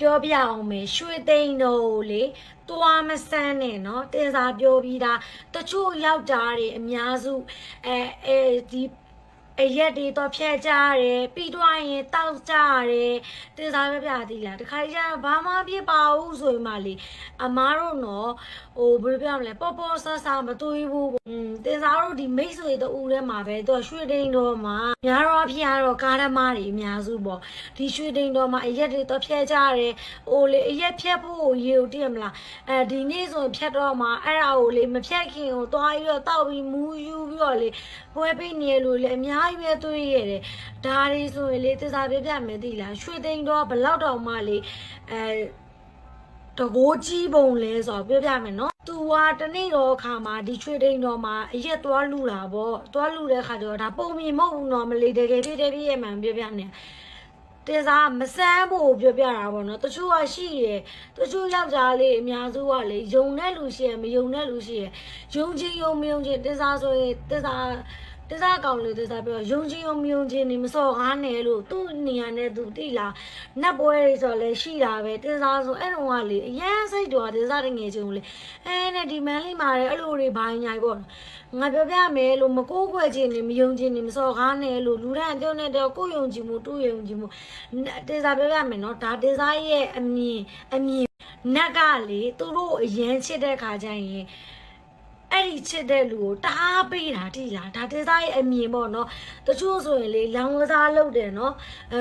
ပြောပြအောင်မယ်ရွှေသိန်းတို့လေသွားမဆန်းနဲ့เนาะတင်စာပြောပြီးတာတချို့ယောက်ျားတွေအများစုဒီအရက်တွေတော့ဖျက်ကြရတယ်ပြီးတော့ရင်တောက်ကြရတယ်တင်စားပြသေးလားတခါကျတော့ဘာမှပြပါဘူးဆိုရင်မှလေအမားတို့နော်ဘယ်လိုပြောမလဲပေါ်ပေါ်ဆဆမတွေးဘူးတင်စားတို့ဒီမိတ်ဆွေတူထဲမှာပဲသူရွှေတိန်တော်မှာများတော့ဖြစ်ရတော့ကားဓမ္မတွေအများစုပေါ့ဒီရွှေတိန်တော်မှာအရက်တွေတော့ဖျက်ကြရတယ်လေအရက်ဖျက်ဖို့ရေကိုတည်မလားဒီနေ့ဆိုဖျက်တော့မှအဲ့ဒါကိုလေမဖျက်ခင်ကိုသွားပြီးတော့တောက်ပြီးမူးယူပြီးတော့လေပွဲပိနေလို့လေအများကြီးပဲတွေးရတယ်ဒါတွေဆိုရင်လေသစ္စာပြမယ်သိလားရွှေသိန်းတော့ဘလောက်တောင်မှလေတကိုးကြီးပုံလဲဆိုတော့ပြောပြမယ်နော်သူကတနေ့တော့ခါမှာဒီရွှေသိန်းတော့မှာအရက်သွားလူတာပေါ့သွားလူတဲ့ခါကျတော့ဒါပုံမြင်မဟုတ်ဘူးနော်မလေးတကယ်ပြည့်မှန်ပြောပြနေတေစားမစမ်းဖို့ပြောပြတာပေါ့နော်တချို့ကရှိရယ်တချို့ယောက်ျားလေးအများစုကလေယုံတဲ့လူရှိရယ်မယုံတဲ့လူရှိရယ်ယုံချင်းယုံမယုံချင်းတေစားဆိုရင်တေစားကောင်းလို့တေစားပြောယုံချင်းယုံမယုံချင်းနေမစော်ကားနဲ့လို့သူ့နေရာနဲ့သူတိလားနတ်ပွဲတွေဆိုလဲရှိတာပဲတေစားဆိုအဲ့တော့ကလေအရန်စိတ်တော်တေစားတငယ်ချင်းကိုလေနဲ့ဒီမန်းလေးမှာလေအဲ့လိုတွေဘိုင်းညာပေါ့ငါပြောပြမယ်လို့မကိုးကွယ်ခြင်းနေမယုံခြင်းနေမစော်ကားနဲ့လို့လူတန်းအကျုံးနဲ့တော့ကိုယုံကြည်မှုတူယုံကြည်မှုတေစားပြောပြမယ်နော်ဒါတေစားရဲ့အမြင်နတ်ကလေသူတို့အရန်ချစ်တဲ့ခါကျရင်အဲ့ဒီချစ်တဲ့လူကိုတအားပေးတာတိလားဒါတေစားရဲ့အမြင်ပေါ့နော်တချို့ဆိုရင်လေလောင်ကစားလုပ်တယ်နော်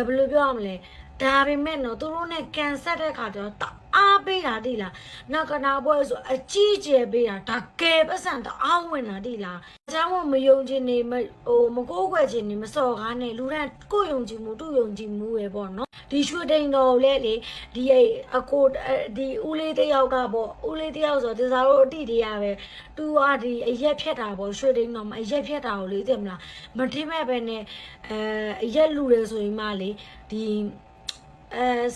ဘယ်လိုပြောရမလဲဒါပေမဲ့နော်သူတို့နဲ့ကန်ဆက်တဲ့ခါကျတော့တအားပေးတာတိလားနောက်ကနာပွဲဆိုအကြီးကျယ်ပေးတာဒါကဲပတ်စံတအားဝင်တာတိလားအကြောင်းမယုံခြင်းနေမကိုးကွယ်ခြင်းနေမစော်ကားနဲ့လူတန်းကိုယုံကြည်မှုတူယုံကြည်မှုပဲပေါ့နော်ဒီရွှေတိန်တော်လဲလေဒီအကိုဒီဦးလေးတယောက်ကပေါ့ဦးလေးတယောက်ဆိုတေစားတို့အတိတရားပဲသူကဒီအရက်ဖြတ်တာပေါ့ရွှေတိန်တော်မှာအရက်ဖြတ်တာကိုလေသိမလားမထင်မဲ့ပဲနဲ့အရက်လူတယ်ဆိုရင်မှလေဒီ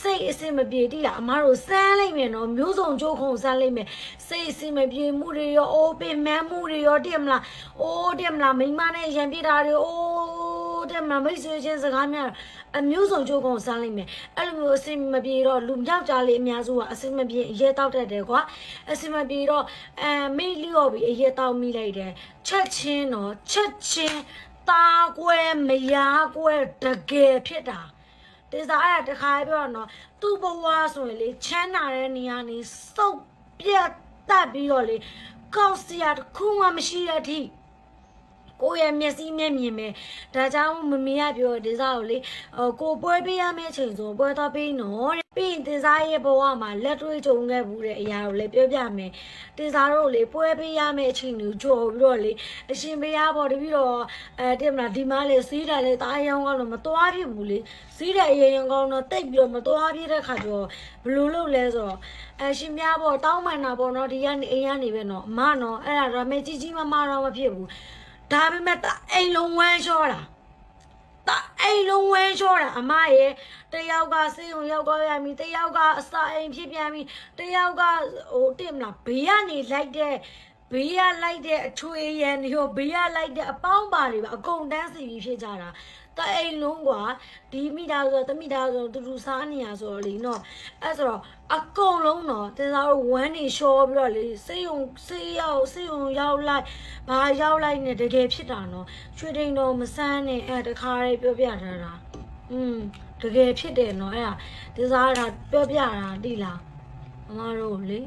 စိတ်အစင်မပြေတိလားအမားတို့စမ်းလိုက်မယ်နော်မျိုးစုံကြိုးခုံစမ်းလိုက်မယ်စိတ်အစင်မပြေမှုတွေရောပင်မမှုတွေရောတည်မလားတည်မလားမိမနဲ့ရံပြတာတွေတည်မလားမိတ်ဆွေချင်းစကားများအမျိုးစုံကြိုးခုံစမ်းလိုက်မယ်အဲ့လိုမျိုးအစင်မပြေတော့လူမြောက်ကြလေးအများစုကအစင်မပြေရဲတောက်တတ်တယ်ကွာအစင်မပြေတော့မိလျော့ပြီးရဲတောက်မိလိုက်တယ်ချက်ချင်းတာကွဲမယားကွဲတကယ်ဖြစ်တာတေစားအဲ့တခါပြောတော့နော်သူ့ဘဝဆိုရင်လေချမ်းသာတဲ့နေရာနေစုပ်ပြတ်တက်ပြီးတော့လေကောက်စရာတစ်ခုမှမရှိတဲ့အထိကိုယ့်ရဲ့မျက်စိနဲ့မြင်မယ်ဒါကြောင့်မမေကပြောတေစားကိုလေကိုပွဲပေးရမယ့်အချိန်ဆိုပွဲသွားပေးနော်တဲ့ပြီးရင်တေစားရဲ့ဘဝမှာလက်တွေ့ကြုံခဲ့ဘူးတဲ့အရာကိုလည်းပြောပြမယ်တေစားတို့လေပွဲပေးရမယ့်အချိန်ကိုကြော်ပြီးတော့လေအရှင်ဘုရားပေါ်တပြီးတော့တင်မလားဒီမှာလေစီးတယ်လေတားရောင်းကောင်းတော့မသွားဖြစ်ဘူးလေစီးတယ်အရင်ရောင်းကောင်းတော့တိတ်ပြီးတော့မသွားဖြစ်တဲ့ခါကျတော့ဘလို့လို့လဲဆိုတော့ရှင်များပေါ်တောင်းပန်တာပေါ့နော်ဒီကနေအိမ်ကနေပဲနော်အမနော်အဲ့ဒါတော့မေကြီးမမတော့မဖြစ်ဘူးဒါပေမဲ့အိမ်လုံးဝမ်းလျှောတာအိမ်လုံးဝမ်းလျှောတာအမရဲ့တယောက်ကစေုံရောက်သွားရပြီတယောက်ကအစာအိမ်ဖြစ်ပြန်ပြီတယောက်ကတင်မလားဘေးကနေလိုက်တဲ့အချွေရန်ရောဘေးကလိုက်တဲ့အပေါင်းပါတွေပါအကုန်တန်းစီပြီးဖြစ်ကြတာအိမ်လုံးကွာဒီမိသားစုတမိသားစုတူစားနေရဆိုတော့လေနော်အဲ့ဆိုတော့အကုန်လုံးတော့တေစားတို့ဝမ်းနေလျှောပြီးတော့လေစေးုံရောက်လိုက်ဘာရောက်လိုက်နေတကယ်ဖြစ်တာနော်ရွှေတိန်တော်မဆန်းနဲ့တခါလေးပြောပြထားတာတကယ်ဖြစ်တယ်နော်အဲ့ဒါတေစားတာပြောပြတာတိလားအမတို့လေ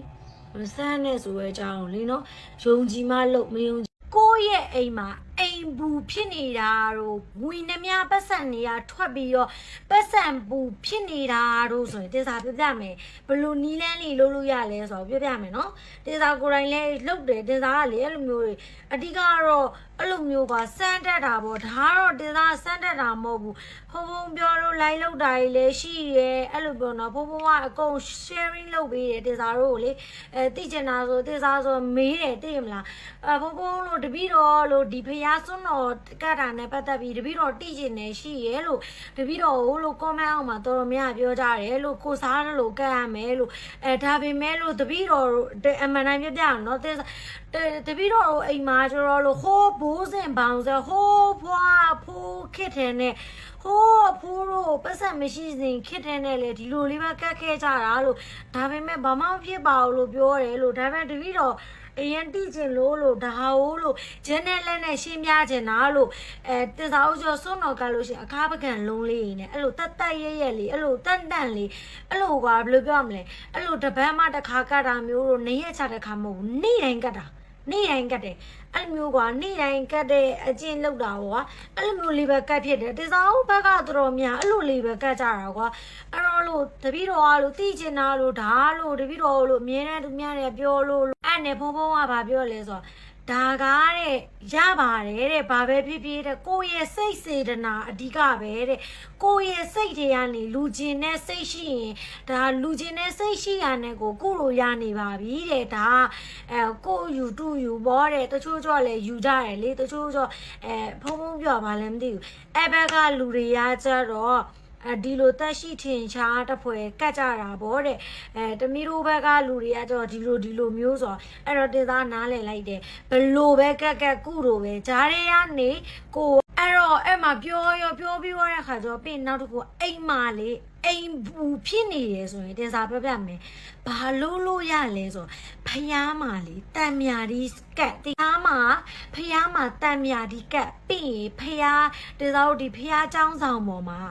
မဆန်းနဲ့ဆိုရဲအကြောင်းလေနော်ယုံကြည်မှလို့မယုံကိုယ့်ရဲ့အိမ်မှာအိမ်ဘူးဖြစ်နေတာတို့ဝင်နှမြပတ်စံနေရထွက်ပြီးတော့ပတ်စံဘူးဖြစ်နေတာတို့ဆိုရင်တေစာပြပြမယ်ဘလို့နီးလန်းလေးလို့ရလဲဆိုတော့ပြပြမယ်နော်တေစာကိုယ်တိုင်လဲလုတ်တယ်တေစာကလေအဲ့လိုမျိုးတွေအဓိကတော့အဲ့လိုမျိုးပါစမ်းတက်တာပေါ့ဒါကတော့တေစာစမ်းတက်တာမဟုတ်ဘူးဖုံဖုံပြောလို့လိုက်လုတ်တာကြီးလဲရှိရဲအဲ့လိုပြောတော့ဖုံဖုံကအကုန် sharing လုပ်ပေးတယ်တေစာတို့ကိုလေသိချင်တာဆိုတေစာဆိုမေးတယ်သိရမလားဖုံဖုံလို့တပည့်တော်လို့ဒီဖះ စွန်းတော်ကတ်တာနဲ့ပတ်သက်ပြီးတပည့်တော်တိကျင်နေရှိရဲလို့တပည့်တော်လို့ comment အောက်မှာတော်တော်များပြောကြတယ်လို့ကိုစားလို့ကတ်ရမယ်လို့ဒါပေမဲ့လို့တပည့်တော်အမှန်တိုင်းပြပြအောင်နော်တပည့်တော်အိမ်မှာကျတော့လို့ဟိုးဘိုးစင်ဘောင်ဆိုဟိုးဖွားဖိုးခစ်တယ်နဲ့ဟိုးအဖိုးတို့ပတ်စံမရှိစဉ်ခစ်တယ်နဲ့လေဒီလိုလေးပဲကတ်ခဲကြတာလို့ဒါပေမဲ့ဘာမှမဖြစ်ပါဘူးလို့ပြောတယ်လို့ဒါပေမဲ့တပည့်တော်အရင်တိကျင်လို့ဒါဟိုလို့ဂျင်းနဲ့လက်နဲ့ရှင်းပြချင်တာလို့တစားဦးကျော်စွန်းတော်ကလို့ရှိရင်အခါပကံလုံးလေးနဲ့အဲ့လိုတက်တက်ရဲရဲလေးအဲ့လိုတန်တန်လေးအဲ့လိုကဘယ်လိုပြောမလဲအဲ့လိုတပတ်မှတစ်ခါကတ်တာမျိုးလို့နေရက်ချတဲ့ခါမဟုတ်ဘူးနေ့တိုင်းကတ်တာနေ့တိုင်းကတ်တယ်အဲ့မျိုးကနေ့တိုင်းကတ်တဲ့အကျင့်လောက်တာကွာအဲ့လိုမျိုးလေးပဲကတ်ဖြစ်တယ်တစားဦးဘက်ကတော်များအဲ့လိုလေးပဲကတ်ကြတာကွာအဲ့တော့လို့တပည့်တော်ကလို့တိကျင်တာလို့ဒါလို့တပည့်တော်လို့အမြဲတမ်းသူများတယ်ပြောလို့အဲ့နဲ့ဖုံဖုံကဘာပြောလဲဆိုတော့ဒါကားတဲ့ရပါတယ်တဲ့ဘာပဲဖြစ်ဖြစ်တဲ့ကိုယ့်ရဲ့စိတ်စေတနာအဓိကပဲတဲ့ကိုယ့်ရဲ့စိတ်တွေကနေလူကျင်တဲ့စိတ်ရှိရင်ဒါလူကျင်တဲ့စိတ်ရှိရတဲ့ကိုကိုလိုရနေပါပြီတဲ့ဒါကိုယူတူယူဘောတဲ့တချို့ကြောလည်းယူကြတယ်လေတချို့ကြောဖုံဖုံပြောပါလည်းမသိဘူးအဲ့ဘက်ကလူတွေကကြတော့ဒီလိုတက်ရှိထင်ရှားတပွဲကတ်ကြတာဗောတဲ့တမီတို့ဘက်ကလူတွေကကြောဒီလိုမျိုးဆိုအဲ့တော့တင်သားနားလည်လိုက်တယ်ဘလို့ပဲကတ်ကုလိုပဲဂျားတွေကနေကိုအဲ့တော့အဲ့မှာပြောပြီးသွားတဲ့ခါကျတော့ပြင်နောက်တစ်ခုအိမ်မာလေးအိမ်ဘူးဖြစ်နေရဆိုရင်တင်စားပြောပြမယ်ဘာလို့ရလဲဆိုဖျားမာလေးတန်မြာဒီကတ်တရားမှာဖျားမှာတန်မြာဒီကတ်ပြီးရင်ဖျားတင်စားတို့ဒီဖျားเจ้าဆောင်ပေါ်မှာ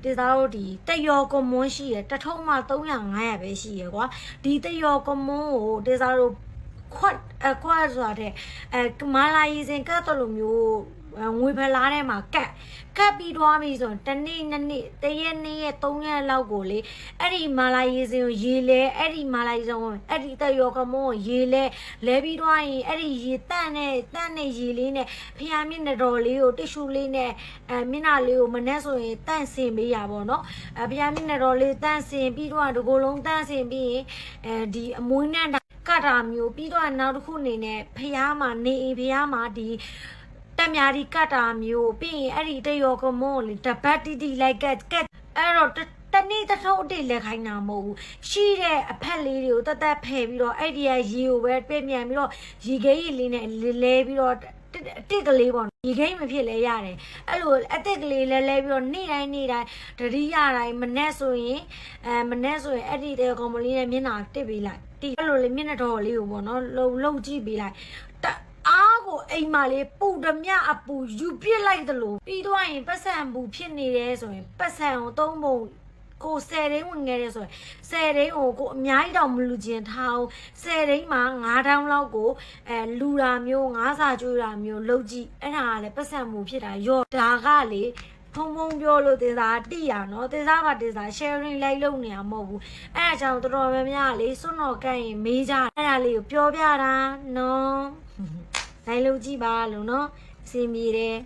တေသားတို့ဒီတယောကွန်မွန်းရှိရတထုံးမှ300 500ပဲရှိရကွာဒီတယောကွန်မွန်းကိုတေသားတို့ခွတ်ဆိုတာတဲ့မာလာရီစင်ကတ်တော်လိုမျိုးငွေဖလားထဲမှာကတ်ပြီးသွားပြီဆိုရင်တနေ့တရက်3ရက်လောက်ကိုလေအဲ့ဒီမာလာရီစင်ကိုရေလဲအဲ့ဒီမာလာရီစင်ကိုအဲ့ဒီတယောကမုံကိုရေလဲပြီးသွားရင်အဲ့ဒီရေတန့်နဲ့ရေလေးနဲ့ဖျားမျက်နှာတော်လေးကိုတစ်ရှူလေးနဲ့မျက်နှာလေးကိုမနဲ့ဆိုရင်တန့်စင်ပေးရပါတော့ဖျားမျက်နှာတော်လေးတန့်စင်ပြီးတော့ဒီကိုလုံးတန့်စင်ပြီးရင်ဒီအမွှေးနဲ့ကတ်တာမျိုးပြီးတော့နောက်တစ်ခုအနေနဲ့ဖျားမှာနေဖျားမှာဒီတက်များဒီကတ်တာမျိုးပြီးရင်အဲ့ဒီတယောကမုံလေတပတ်တီလိုက်ကတ်အဲ့တော့တနေ့တစ်ထုပ်အတိလက်ခိုင်းတာမဟုတ်ဘူးရှိတဲ့အဖက်လေးတွေကိုတက်ဖယ်ပြီးတော့အဲ့ဒီရေကိုပဲပြည့်မြန်ပြီးတော့ရေခဲရေလေးနဲ့လဲပြီးတော့တစ်ကလေးပေါ့ရေခိမ့်မဖြစ်လဲရတယ်အဲ့လိုအသက်ကလေးလဲပြီးတော့နေ့တိုင်းတတိယတိုင်းမနဲ့ဆိုရင်အဲ့ဒီတဲ့ကောင်မလေးနဲ့မျက်နှာတစ်ပေးလိုက်ဒီအဲ့လိုလေးမျက်နှာတော်လေးကိုပေါ့နော်လှုပ်ကြည့်ပေးလိုက်အားကိုအိမ်မလေးပူဓမြအပူယူပြစ်လိုက်သလိုပြီးတော့ရင်ပတ်စံဘူးဖြစ်နေတယ်ဆိုရင်ပတ်စံကိုသုံးပုံကို10ရင်းဝင်ခဲ့တယ်ဆိုရင်10ရင်းကိုအများကြီးတော့မလူကျင်ထားအောင်10ရင်းမှာ9000လောက်ကိုလူတာမျိုး9စာကျွေးတာမျိုးလုပ်ကြည့်အဲ့ဒါကလည်းပတ်စံမှုဖြစ်တာရော့ဒါကလေဖုံပြောလို့တင်စားတိရနော်တင်စားပါတင်စား sharing လိုက်လုပ်နေရမဟုတ်ဘူးအဲ့ဒါကြောင့်တော်တော်များများလေစွန့်တော်ကန့်ရင်မေးကြအဲ့ဒါလေးကိုပြောပြတာနော်လိုက်လုပ်ကြည့်ပါလို့နော်အစီအပြေတယ်